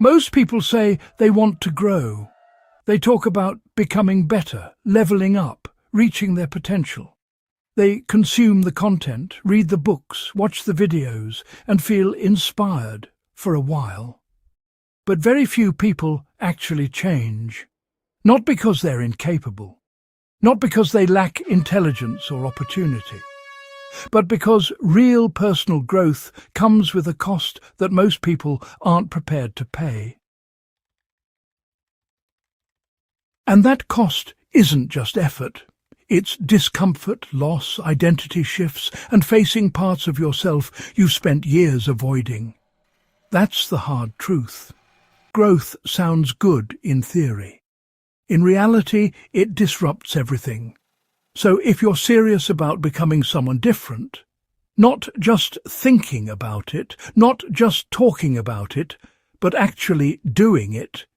Most people say they want to grow. They talk about becoming better, leveling up, reaching their potential. They consume the content, read the books, watch the videos, and feel inspired for a while. But very few people actually change. Not because they're incapable, not because they lack intelligence or opportunity, but because real personal growth comes with a cost that most people aren't prepared to pay. And that cost isn't just effort. It's discomfort, loss, identity shifts, and facing parts of yourself you've spent years avoiding. That's the hard truth. Growth sounds good in theory. In reality, it disrupts everything. So if you're serious about becoming someone different, not just thinking about it, not just talking about it, but actually doing it,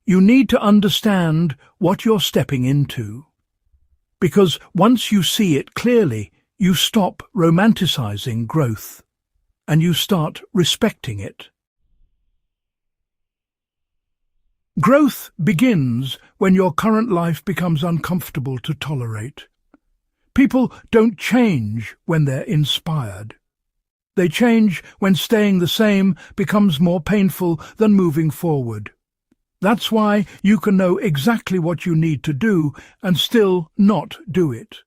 you need to understand what you're stepping into. Because once you see it clearly, you stop romanticizing growth, and you start respecting it. Growth begins when your current life becomes uncomfortable to tolerate. People don't change when they're inspired. They change when staying the same becomes more painful than moving forward. That's why you can know exactly what you need to do and still not do it.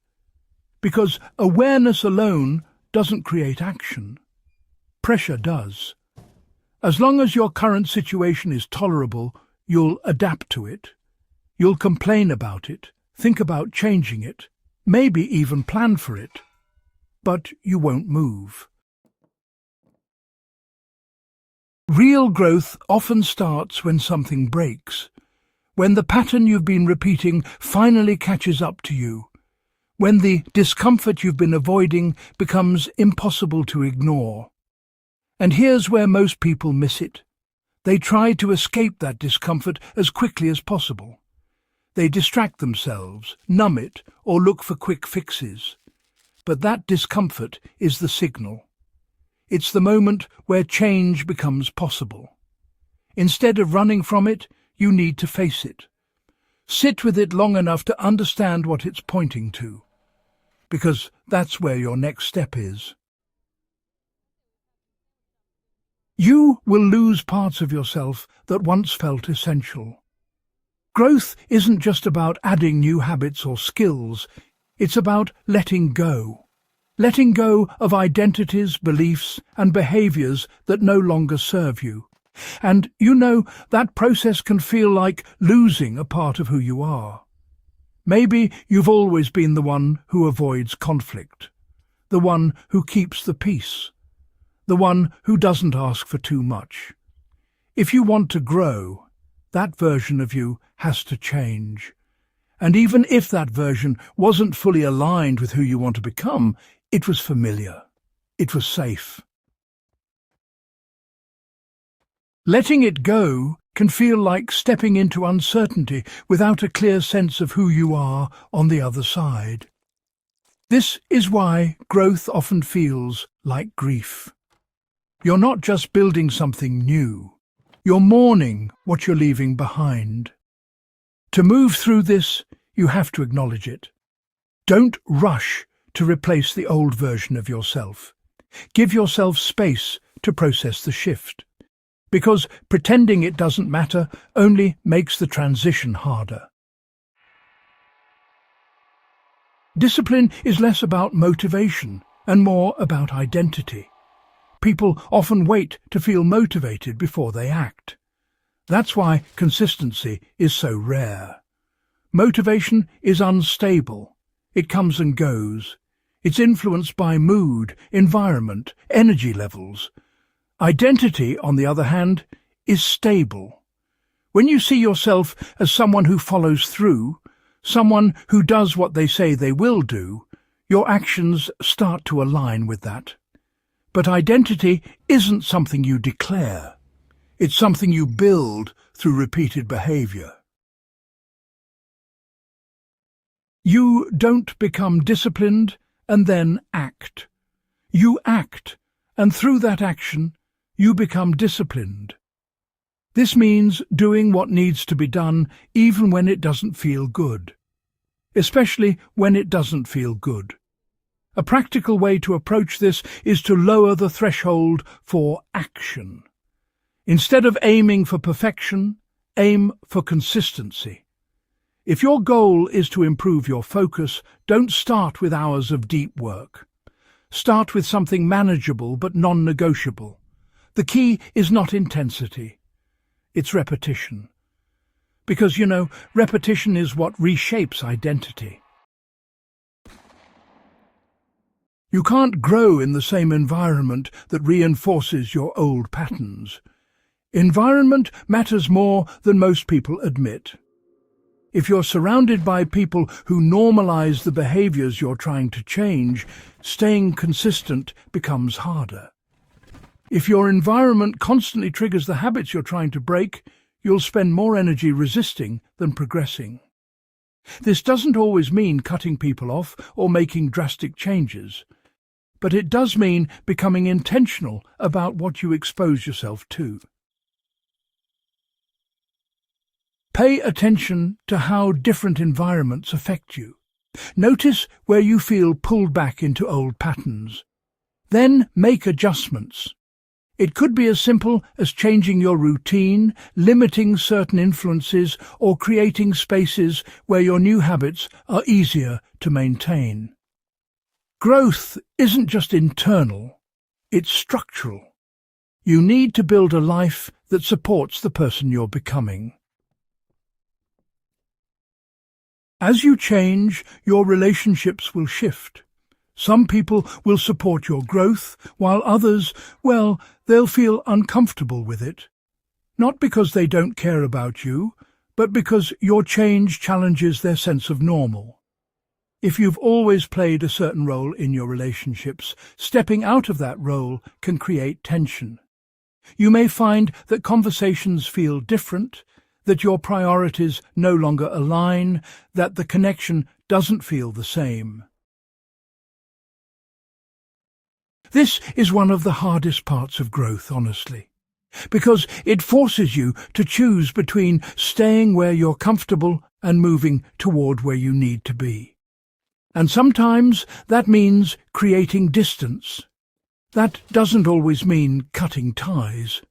Because awareness alone doesn't create action. Pressure does. As long as your current situation is tolerable, you'll adapt to it. You'll complain about it, think about changing it, maybe even plan for it. But you won't move. Real growth often starts when something breaks, when the pattern you've been repeating finally catches up to you, when the discomfort you've been avoiding becomes impossible to ignore. And here's where most people miss it. They try to escape that discomfort as quickly as possible. They distract themselves, numb it, or look for quick fixes. But that discomfort is the signal. It's the moment where change becomes possible. Instead of running from it, you need to face it. Sit with it long enough to understand what it's pointing to, because that's where your next step is. You will lose parts of yourself that once felt essential. Growth isn't just about adding new habits or skills, it's about letting go. Letting go of identities, beliefs, and behaviors that no longer serve you. And you know that process can feel like losing a part of who you are. Maybe you've always been the one who avoids conflict, the one who keeps the peace, the one who doesn't ask for too much. If you want to grow, that version of you has to change. And even if that version wasn't fully aligned with who you want to become, it was familiar. It was safe. Letting it go can feel like stepping into uncertainty without a clear sense of who you are on the other side. This is why growth often feels like grief. You're not just building something new. You're mourning what you're leaving behind. To move through this, you have to acknowledge it. Don't rush to replace the old version of yourself. Give yourself space to process the shift, because pretending it doesn't matter only makes the transition harder. Discipline is less about motivation and more about identity. People often wait to feel motivated before they act. That's why consistency is so rare. Motivation is unstable. It comes and goes. It's influenced by mood, environment, energy levels. Identity, on the other hand, is stable. When you see yourself as someone who follows through, someone who does what they say they will do, your actions start to align with that. But identity isn't something you declare. It's something you build through repeated behavior. You don't become disciplined and then act. You act, and through that action, you become disciplined. This means doing what needs to be done even when it doesn't feel good, especially when it doesn't feel good. A practical way to approach this is to lower the threshold for action. Instead of aiming for perfection, aim for consistency. If your goal is to improve your focus, don't start with hours of deep work. Start with something manageable but non-negotiable. The key is not intensity, it's repetition. Because, repetition is what reshapes identity. You can't grow in the same environment that reinforces your old patterns. Environment matters more than most people admit. If you're surrounded by people who normalize the behaviors you're trying to change, staying consistent becomes harder. If your environment constantly triggers the habits you're trying to break, you'll spend more energy resisting than progressing. This doesn't always mean cutting people off or making drastic changes, but it does mean becoming intentional about what you expose yourself to. Pay attention to how different environments affect you. Notice where you feel pulled back into old patterns. Then make adjustments. It could be as simple as changing your routine, limiting certain influences, or creating spaces where your new habits are easier to maintain. Growth isn't just internal, it's structural. You need to build a life that supports the person you're becoming. As you change, your relationships will shift. Some people will support your growth, while others, they'll feel uncomfortable with it. Not because they don't care about you, but because your change challenges their sense of normal. If you've always played a certain role in your relationships, stepping out of that role can create tension. You may find that conversations feel different, that your priorities no longer align, that the connection doesn't feel the same. This is one of the hardest parts of growth, honestly, because it forces you to choose between staying where you're comfortable and moving toward where you need to be. And sometimes that means creating distance. That doesn't always mean cutting ties,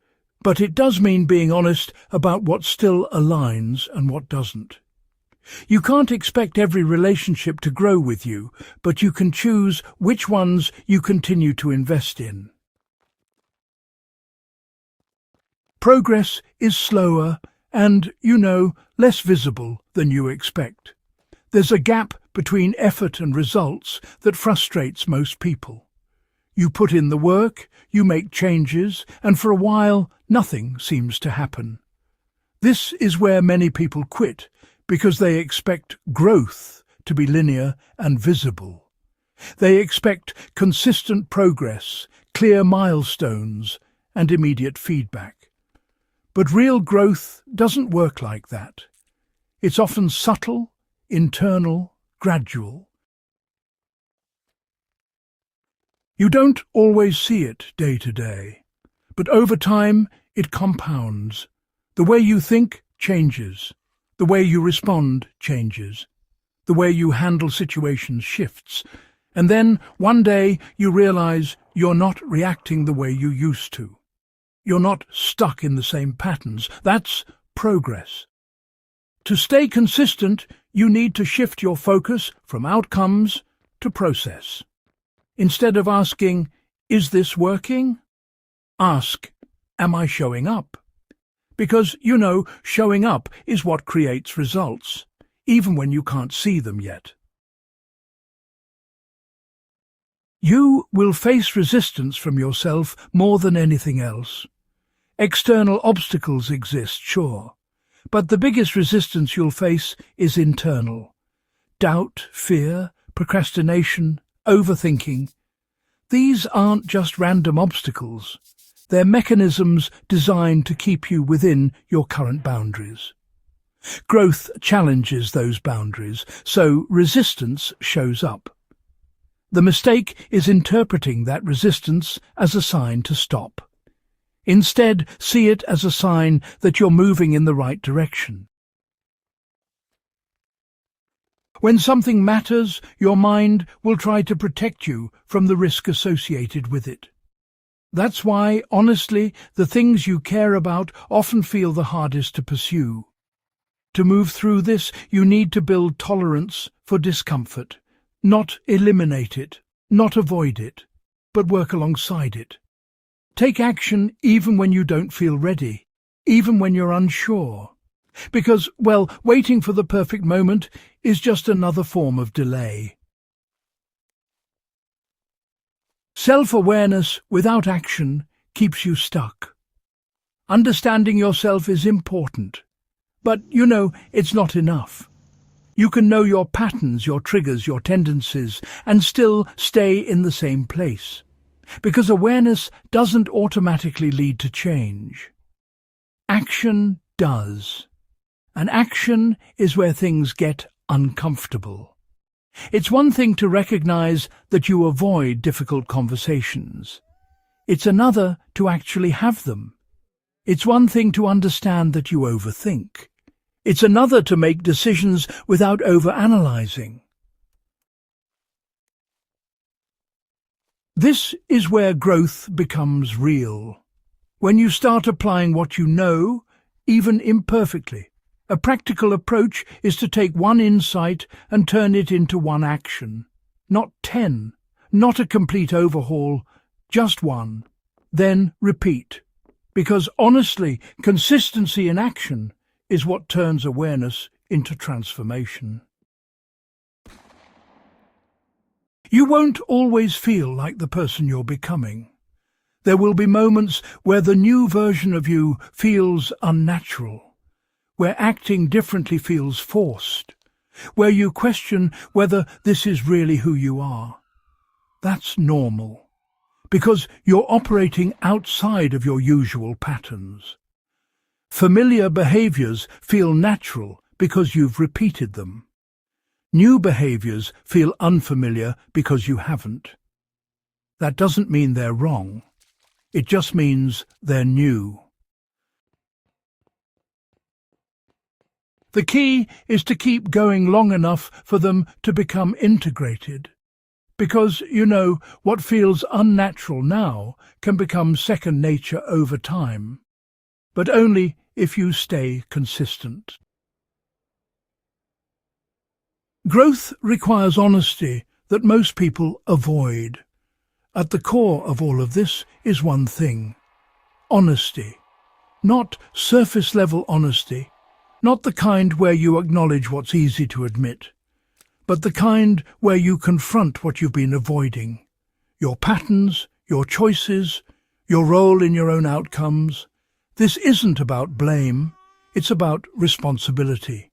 but it does mean being honest about what still aligns and what doesn't. You can't expect every relationship to grow with you, but you can choose which ones you continue to invest in. Progress is slower and, less visible than you expect. There's a gap between effort and results that frustrates most people. You put in the work, you make changes, and for a while, nothing seems to happen. This is where many people quit, because they expect growth to be linear and visible. They expect consistent progress, clear milestones, and immediate feedback. But real growth doesn't work like that. It's often subtle, internal, gradual. You don't always see it day to day, but over time it compounds. The way you think changes. The way you respond changes. The way you handle situations shifts. And then, one day, you realize you're not reacting the way you used to. You're not stuck in the same patterns. That's progress. To stay consistent, you need to shift your focus from outcomes to process. Instead of asking, "Is this working?" ask, "Am I showing up?" Because, showing up is what creates results, even when you can't see them yet. You will face resistance from yourself more than anything else. External obstacles exist, sure, but the biggest resistance you'll face is internal. Doubt, fear, procrastination, overthinking. These aren't just random obstacles. They're mechanisms designed to keep you within your current boundaries. Growth challenges those boundaries, so resistance shows up. The mistake is interpreting that resistance as a sign to stop. Instead, see it as a sign that you're moving in the right direction. When something matters, your mind will try to protect you from the risk associated with it. That's why, honestly, the things you care about often feel the hardest to pursue. To move through this, you need to build tolerance for discomfort, not eliminate it, not avoid it, but work alongside it. Take action even when you don't feel ready, even when you're unsure. Because, well, waiting for the perfect moment is just another form of delay. Self-awareness without action keeps you stuck. Understanding yourself is important, but, it's not enough. You can know your patterns, your triggers, your tendencies, and still stay in the same place. Because awareness doesn't automatically lead to change. Action does. And action is where things get uncomfortable. It's one thing to recognize that you avoid difficult conversations. It's another to actually have them. It's one thing to understand that you overthink. It's another to make decisions without overanalyzing. This is where growth becomes real. When you start applying what you know, even imperfectly. A practical approach is to take one insight and turn it into one action. Not 10, not a complete overhaul, just one. Then repeat. Because honestly, consistency in action is what turns awareness into transformation. You won't always feel like the person you're becoming. There will be moments where the new version of you feels unnatural, where acting differently feels forced, where you question whether this is really who you are. That's normal, because you're operating outside of your usual patterns. Familiar behaviors feel natural because you've repeated them. New behaviors feel unfamiliar because you haven't. That doesn't mean they're wrong. It just means they're new. The key is to keep going long enough for them to become integrated. Because, what feels unnatural now can become second nature over time. But only if you stay consistent. Growth requires honesty that most people avoid. At the core of all of this is one thing: honesty. Not surface-level honesty, not the kind where you acknowledge what's easy to admit, but the kind where you confront what you've been avoiding. Your patterns, your choices, your role in your own outcomes. This isn't about blame, it's about responsibility.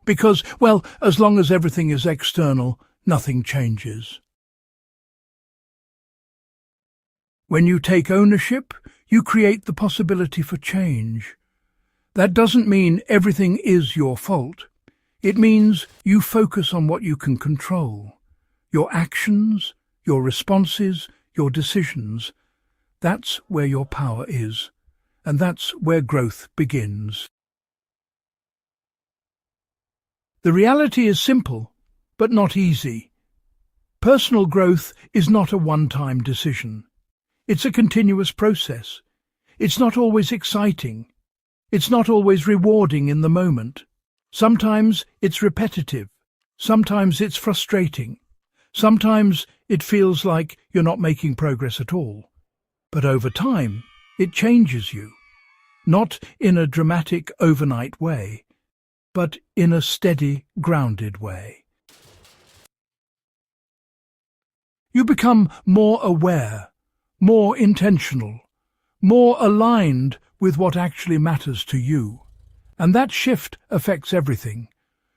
Because, as long as everything is external, nothing changes. When you take ownership, you create the possibility for change. That doesn't mean everything is your fault. It means you focus on what you can control. Your actions, your responses, your decisions. That's where your power is. And that's where growth begins. The reality is simple, but not easy. Personal growth is not a one-time decision. It's a continuous process. It's not always exciting. It's not always rewarding in the moment. Sometimes it's repetitive. Sometimes it's frustrating. Sometimes it feels like you're not making progress at all. But over time, it changes you. Not in a dramatic overnight way, but in a steady, grounded way. You become more aware, more intentional, more aligned with what actually matters to you. And that shift affects everything: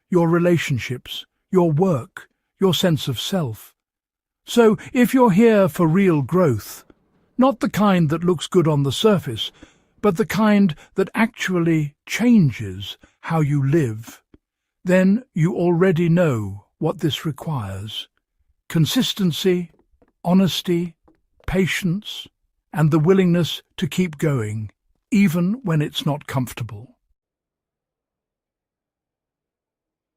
your relationships, your work, your sense of self. So if you're here for real growth, not the kind that looks good on the surface, but the kind that actually changes how you live, then you already know what this requires: consistency, honesty, patience, and the willingness to keep going, even when it's not comfortable.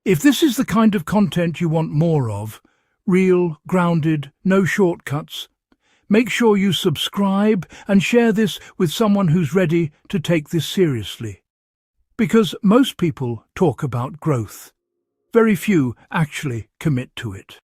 If this is the kind of content you want more of, real, grounded, no shortcuts, make sure you subscribe and share this with someone who's ready to take this seriously. Because most people talk about growth. Very few actually commit to it.